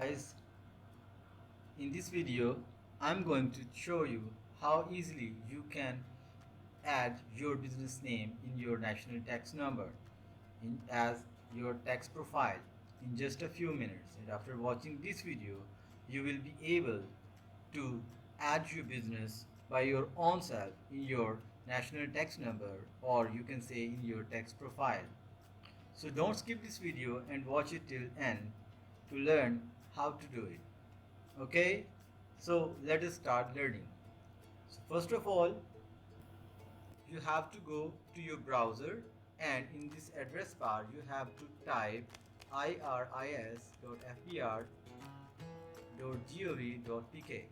Guys, in this video I'm going to show you how easily you can add your business name in your national tax number as your tax profile in just a few minutes. And after watching this video you will be able to add your business by your own self in your national tax number, or you can say in your tax profile. So don't skip this video and watch it till end to learn how to do it. Okay, so let us start learning. So first of all, you have to go to your browser, and in this address bar you have to type iris.fbr.gov.pk.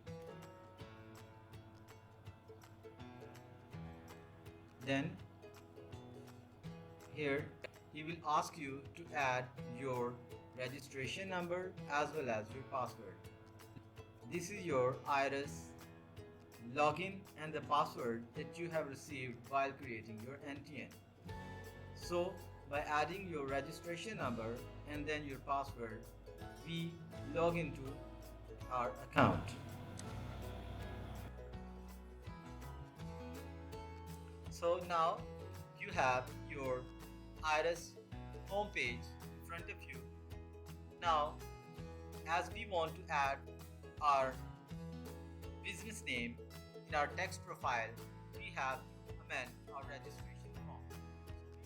Then here he will ask you to add your registration number as well as your password. This is your IRIS login and the password that you have received while creating your NTN. So by adding your registration number and then your password, we log into our account. So now you have your IRIS homepage in front of you. Now, as we want to add our business name in our text profile, we have to amend our registration form.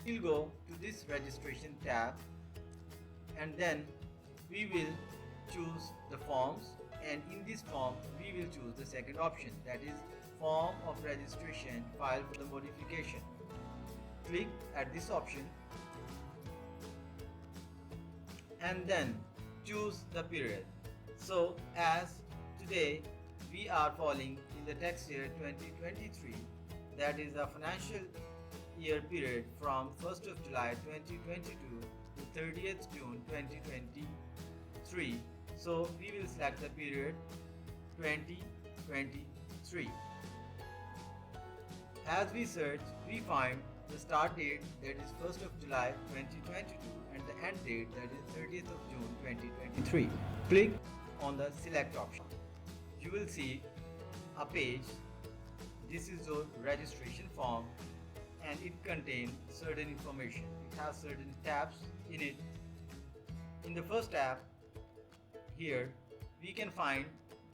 We'll go to this registration tab, and then we will choose the forms, and in this form we will choose the second option, that is form of registration file for the modification. Click at this option and then choose the period. So as today we are falling in the tax year 2023, that is the financial year period from 1st of July 2022 to 30th June 2023. So we will select the period 2023. As we search, we find the start date, that is 1st of July 2022, and the end date, that is 30th of June 2023. Click on the select option. You will see a page. This is the registration form and it contains certain information. It has certain tabs in it. In the first tab here we can find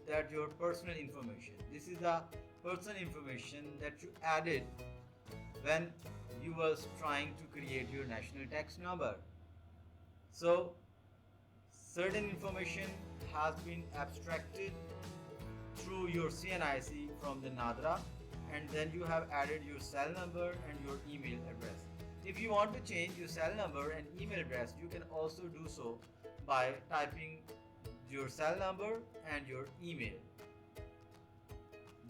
that your personal information. This is the personal information that you added when you was trying to create your national tax number. So certain information has been abstracted through your CNIC from the NADRA, and then you have added your cell number and your email address. If you want to change your cell number and email address, you can also do so by typing your cell number and your email.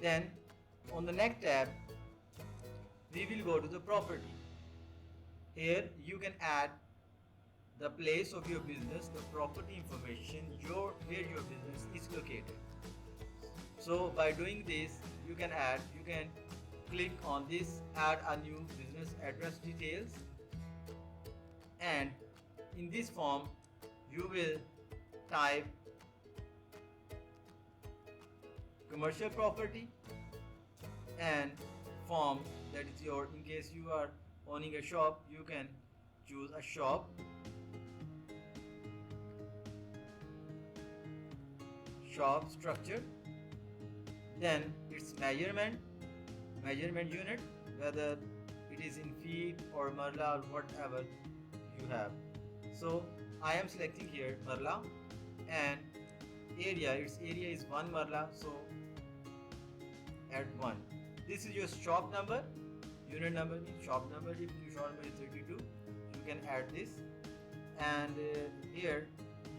Then on the next tab we will go to the property. Here you can add the place of your business, the property information, where your business is located. So by doing this you can click on this add a new business address details, and in this form you will type commercial property and form, that is your, in case you are owning a shop, you can choose a shop structure, then its measurement unit, whether it is in feet or marla or whatever you have. So I am selecting here marla, and its area is 1 marla, so add 1. This is your shop number, unit number means shop number. If your shop number is 32, you can add this, and here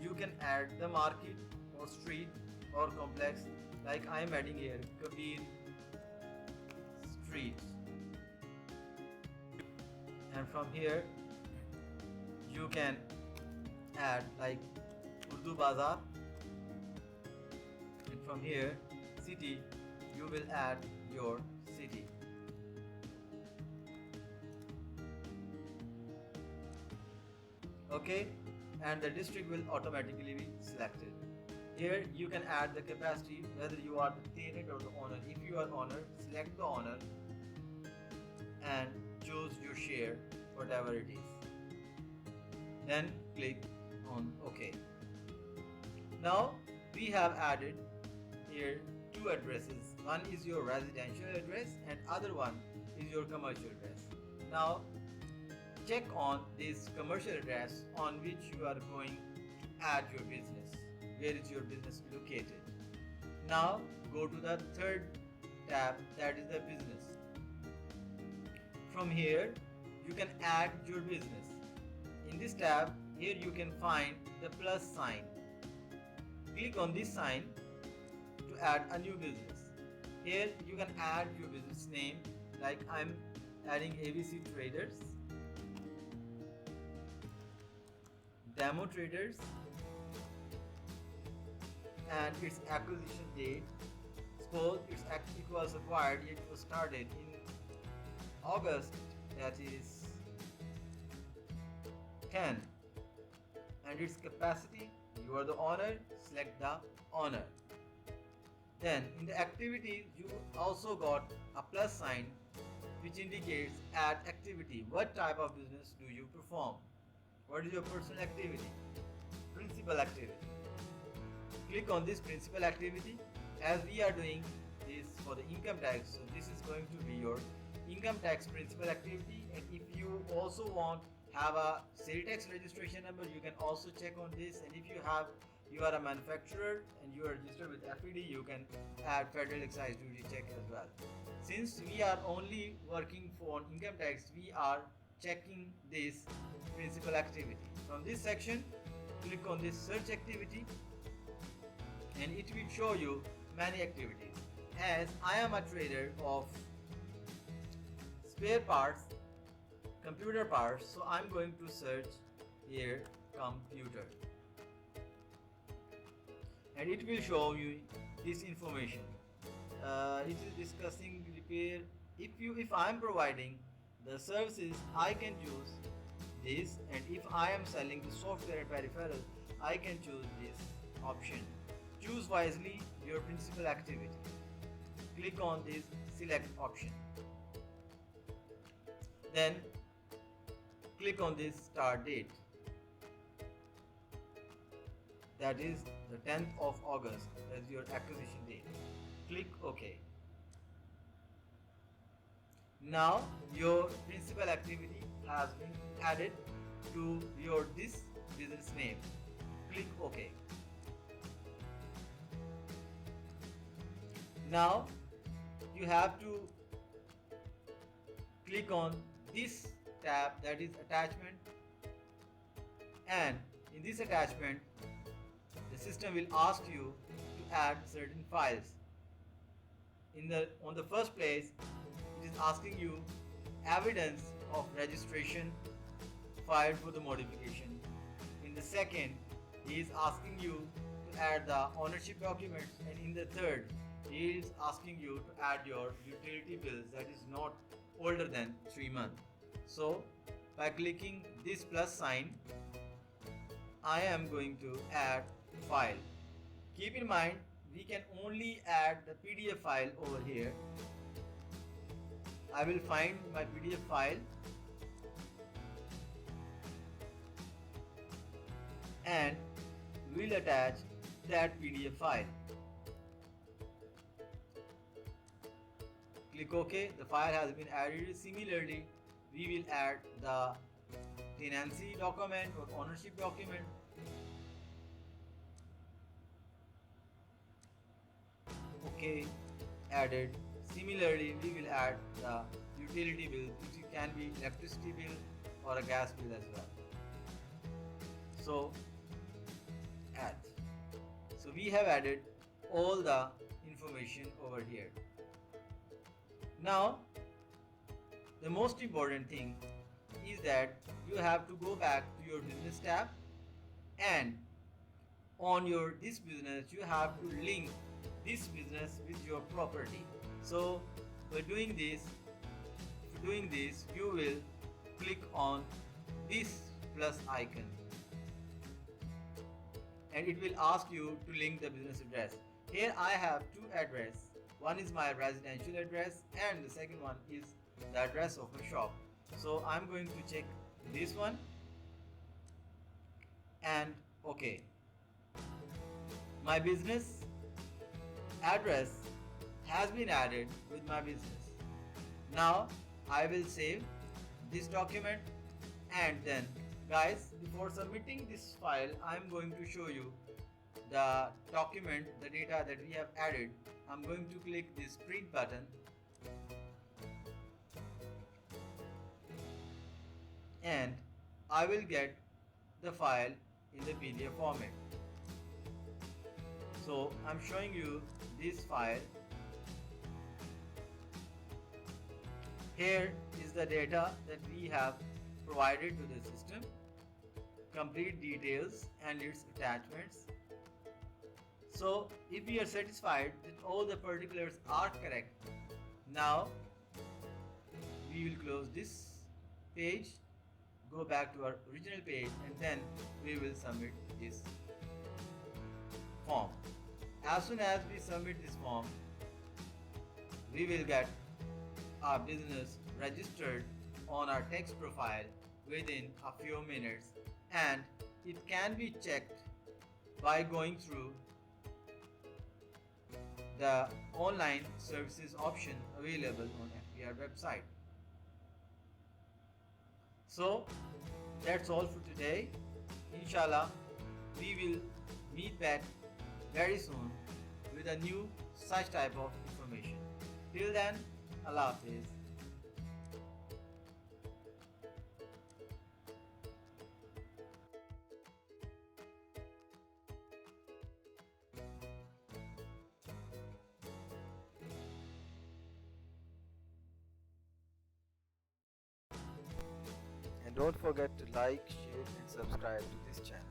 you can add the market or street or complex, like I am adding here Kabir Street, and from here you can add like Urdu Bazaar, and from here city you will add your city. Okay, and the district will automatically be selected. Here you can add the capacity whether you are the tenant or the owner. If you are owner, select the owner and choose your share, whatever it is. Then click on OK. Now we have added here two addresses. One is your residential address and other one is your commercial address. Now check on this commercial address on which you are going to add your business. Where is your business located? Now go to the third tab, that is the business. From here you can add your business. In this tab, here you can find the plus sign. Click on this sign to add a new business. Here you can add your business name, like I'm adding ABC Traders, Demo Traders, and its acquisition date. Suppose it was acquired, it was started in August, that is 10, and its capacity, you are the owner, select the owner. Then in the activity you also got a plus sign which indicates add activity. What type of business do you perform? What is your personal activity? Principal activity. Click on this principal activity. As we are doing this for the income tax, so this is going to be your income tax principal activity. And if you also want have a sales tax registration number, you can also check on this. And if you are a manufacturer and you are registered with FED, you can add federal excise duty check as well. Since we are only working for income tax, we are checking this principal activity. From this section, click on this search activity and it will show you many activities. As I am a trader of spare parts, computer parts, so I'm going to search here computer and it will show you this information. It is discussing repair. If I am providing the services, I can choose this, and if I am selling the software and peripheral, I can choose this option. Choose wisely your principal activity. Click on this select option. Then click on this start date, that is the 10th of August as your acquisition date. Click OK. Now your principal activity has been added to your this business name. Click OK. Now you have to click on this tab, that is attachment, and in this attachment the system will ask you to add certain files. On the first place, it is asking you evidence of registration filed for the modification. In the second, he is asking you to add the ownership documents, and in the third, he is asking you to add your utility bills that is not older than 3 months. So by clicking this plus sign, I am going to add file. Keep in mind, we can only add the PDF file over here. I will find my PDF file and will attach that PDF file. Click OK. The file has been added. Similarly, we will add the tenancy document or ownership document. Okay, added. Similarly, we will add the utility bill, which can be electricity bill or a gas bill as well. So add. So we have added all the information over here. Now the most important thing is that you have to go back to your business tab, and on your this business you have to link this business with your property. So by doing this, you will click on this plus icon and it will ask you to link the business address. Here I have two addresses. One is my residential address and the second one is the address of my shop. So I'm going to check this one and okay. My business address has been added with my business. Now I will save this document, and then guys, before submitting this file I'm going to show you the document, the data that we have added. I'm going to click this print button and I will get the file in the PDF format. So I'm showing you this file. Here is the data that we have provided to the system, complete details and its attachments. So if we are satisfied that all the particulars are correct, now we will close this page, go back to our original page, and then we will submit this form. As soon as we submit this form, we will get our business registered on our tax profile within a few minutes, and it can be checked by going through the online services option available on FPR website. So that's all for today. Inshallah, we will meet back very soon with a new such type of information. Till then, Allah Hafiz. And don't forget to like, share and subscribe to this channel.